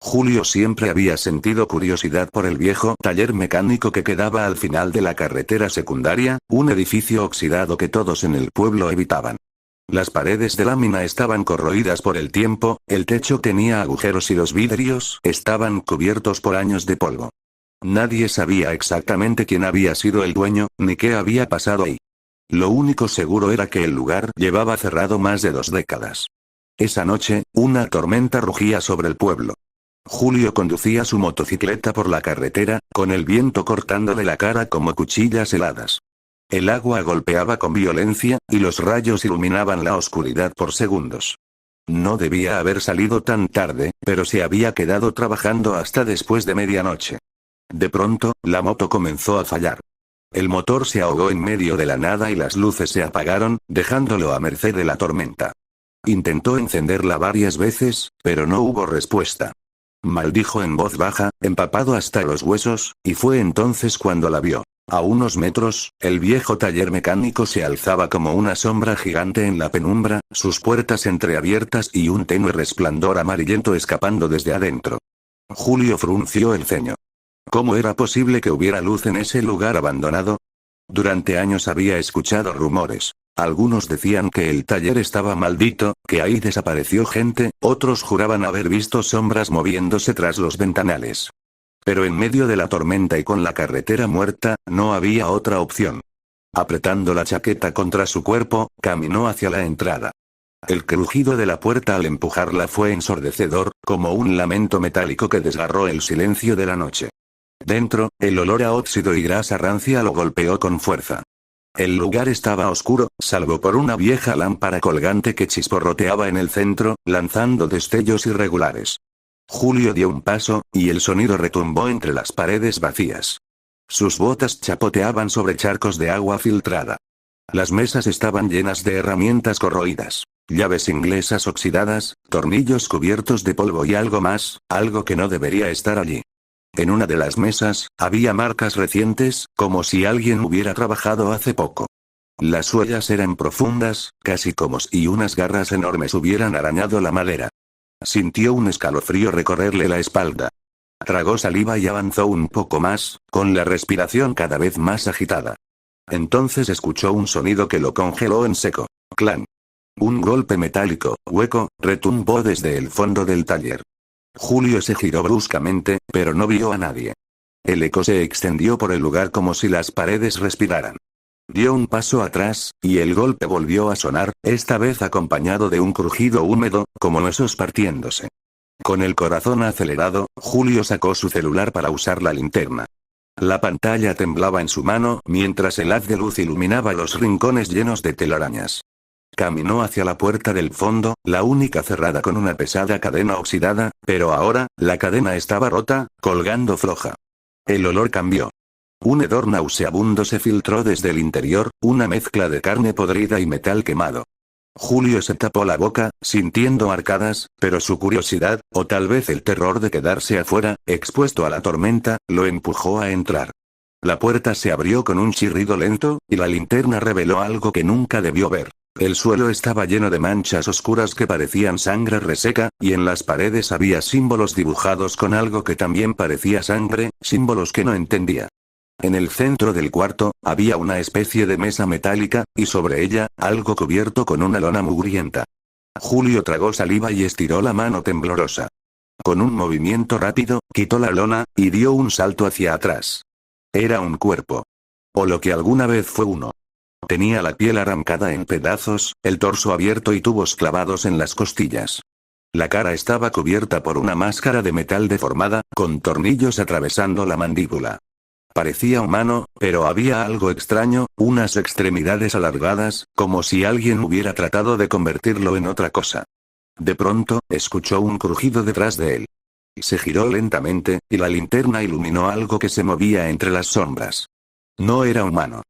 Julio siempre había sentido curiosidad por el viejo taller mecánico que quedaba al final de la carretera secundaria, un edificio oxidado que todos en el pueblo evitaban. Las paredes de lámina estaban corroídas por el tiempo, el techo tenía agujeros y los vidrios estaban cubiertos por años de polvo. Nadie sabía exactamente quién había sido el dueño, ni qué había pasado ahí. Lo único seguro era que el lugar llevaba cerrado más de 2 décadas. Esa noche, una tormenta rugía sobre el pueblo. Julio conducía su motocicleta por la carretera, con el viento cortándole la cara como cuchillas heladas. El agua golpeaba con violencia, y los rayos iluminaban la oscuridad por segundos. No debía haber salido tan tarde, pero se había quedado trabajando hasta después de medianoche. De pronto, la moto comenzó a fallar. El motor se ahogó en medio de la nada y las luces se apagaron, dejándolo a merced de la tormenta. Intentó encenderla varias veces, pero no hubo respuesta. Maldijo en voz baja, empapado hasta los huesos, y fue entonces cuando la vio. A unos metros, el viejo taller mecánico se alzaba como una sombra gigante en la penumbra, sus puertas entreabiertas y un tenue resplandor amarillento escapando desde adentro. Julio frunció el ceño. ¿Cómo era posible que hubiera luz en ese lugar abandonado? Durante años había escuchado rumores. Algunos decían que el taller estaba maldito, que ahí desapareció gente, otros juraban haber visto sombras moviéndose tras los ventanales. Pero en medio de la tormenta y con la carretera muerta, no había otra opción. Apretando la chaqueta contra su cuerpo, caminó hacia la entrada. El crujido de la puerta al empujarla fue ensordecedor, como un lamento metálico que desgarró el silencio de la noche. Dentro, el olor a óxido y grasa rancia lo golpeó con fuerza. El lugar estaba oscuro, salvo por una vieja lámpara colgante que chisporroteaba en el centro, lanzando destellos irregulares. Julio dio un paso, y el sonido retumbó entre las paredes vacías. Sus botas chapoteaban sobre charcos de agua filtrada. Las mesas estaban llenas de herramientas corroídas, llaves inglesas oxidadas, tornillos cubiertos de polvo y algo más, algo que no debería estar allí. En una de las mesas, había marcas recientes, como si alguien hubiera trabajado hace poco. Las huellas eran profundas, casi como si unas garras enormes hubieran arañado la madera. Sintió un escalofrío recorrerle la espalda. Tragó saliva y avanzó un poco más, con la respiración cada vez más agitada. Entonces escuchó un sonido que lo congeló en seco. ¡Clan! Un golpe metálico, hueco, retumbó desde el fondo del taller. Julio se giró bruscamente, pero no vio a nadie. El eco se extendió por el lugar como si las paredes respiraran. Dio un paso atrás, y el golpe volvió a sonar, esta vez acompañado de un crujido húmedo, como huesos partiéndose. Con el corazón acelerado, Julio sacó su celular para usar la linterna. La pantalla temblaba en su mano, mientras el haz de luz iluminaba los rincones llenos de telarañas. Caminó hacia la puerta del fondo, la única cerrada con una pesada cadena oxidada, pero ahora, la cadena estaba rota, colgando floja. El olor cambió. Un hedor nauseabundo se filtró desde el interior, una mezcla de carne podrida y metal quemado. Julio se tapó la boca, sintiendo arcadas, pero su curiosidad, o tal vez el terror de quedarse afuera, expuesto a la tormenta, lo empujó a entrar. La puerta se abrió con un chirrido lento, y la linterna reveló algo que nunca debió ver. El suelo estaba lleno de manchas oscuras que parecían sangre reseca, y en las paredes había símbolos dibujados con algo que también parecía sangre, símbolos que no entendía. En el centro del cuarto, había una especie de mesa metálica, y sobre ella, algo cubierto con una lona mugrienta. Julio tragó saliva y estiró la mano temblorosa. Con un movimiento rápido, quitó la lona, y dio un salto hacia atrás. Era un cuerpo. O lo que alguna vez fue uno. Tenía la piel arrancada en pedazos, el torso abierto y tubos clavados en las costillas. La cara estaba cubierta por una máscara de metal deformada, con tornillos atravesando la mandíbula. Parecía humano, pero había algo extraño, unas extremidades alargadas, como si alguien hubiera tratado de convertirlo en otra cosa. De pronto, escuchó un crujido detrás de él. Se giró lentamente, y la linterna iluminó algo que se movía entre las sombras. No era humano.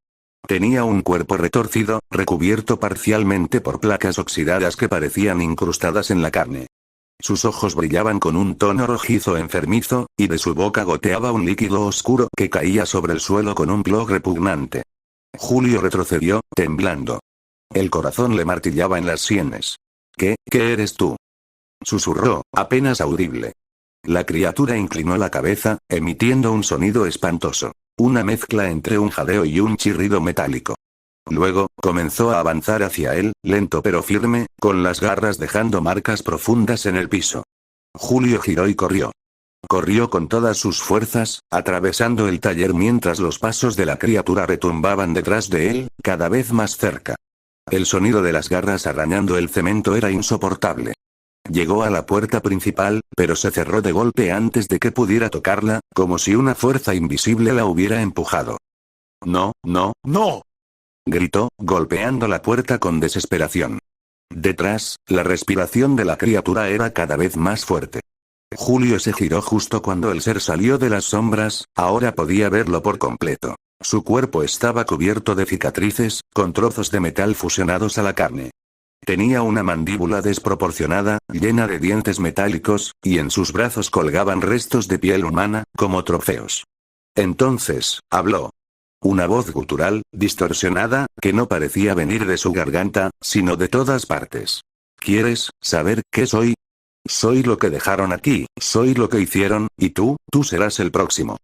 Tenía un cuerpo retorcido, recubierto parcialmente por placas oxidadas que parecían incrustadas en la carne. Sus ojos brillaban con un tono rojizo enfermizo, y de su boca goteaba un líquido oscuro que caía sobre el suelo con un plog repugnante. Julio retrocedió, temblando. El corazón le martillaba en las sienes. ¿Qué eres tú?, susurró, apenas audible. La criatura inclinó la cabeza, emitiendo un sonido espantoso. Una mezcla entre un jadeo y un chirrido metálico. Luego, comenzó a avanzar hacia él, lento pero firme, con las garras dejando marcas profundas en el piso. Julio giró y corrió. Corrió con todas sus fuerzas, atravesando el taller mientras los pasos de la criatura retumbaban detrás de él, cada vez más cerca. El sonido de las garras arañando el cemento era insoportable. Llegó a la puerta principal, pero se cerró de golpe antes de que pudiera tocarla, como si una fuerza invisible la hubiera empujado. «No, no, no», gritó, golpeando la puerta con desesperación. Detrás, la respiración de la criatura era cada vez más fuerte. Julio se giró justo cuando el ser salió de las sombras, ahora podía verlo por completo. Su cuerpo estaba cubierto de cicatrices, con trozos de metal fusionados a la carne. Tenía una mandíbula desproporcionada, llena de dientes metálicos, y en sus brazos colgaban restos de piel humana, como trofeos. Entonces, habló. Una voz gutural, distorsionada, que no parecía venir de su garganta, sino de todas partes. ¿Quieres saber qué soy? Soy lo que dejaron aquí, soy lo que hicieron, y tú serás el próximo.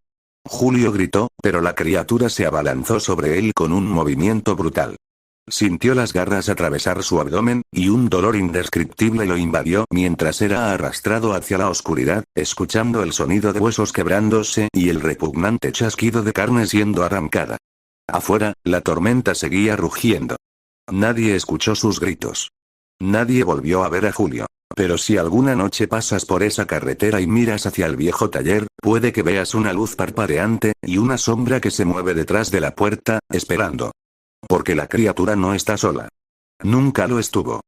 Julio gritó, pero la criatura se abalanzó sobre él con un movimiento brutal. Sintió las garras atravesar su abdomen, y un dolor indescriptible lo invadió mientras era arrastrado hacia la oscuridad, escuchando el sonido de huesos quebrándose y el repugnante chasquido de carne siendo arrancada. Afuera, la tormenta seguía rugiendo. Nadie escuchó sus gritos. Nadie volvió a ver a Julio. Pero si alguna noche pasas por esa carretera y miras hacia el viejo taller, puede que veas una luz parpadeante, y una sombra que se mueve detrás de la puerta, esperando. Porque la criatura no está sola. Nunca lo estuvo.